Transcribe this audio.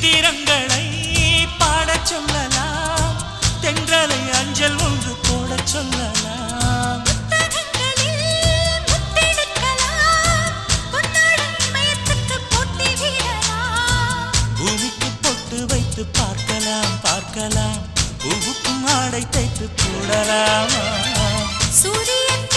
சித்திரங்களை பாடச் சொல்லலாம், தென்றலை அஞ்சல் ஒன்று போடச் சொல்லலாம். பூமிக்கு பொட்டு வைத்து பார்க்கலாம் பார்க்கலாம், பூவுக்கும் ஆடை தைத்து போடலாமா? சூரியன்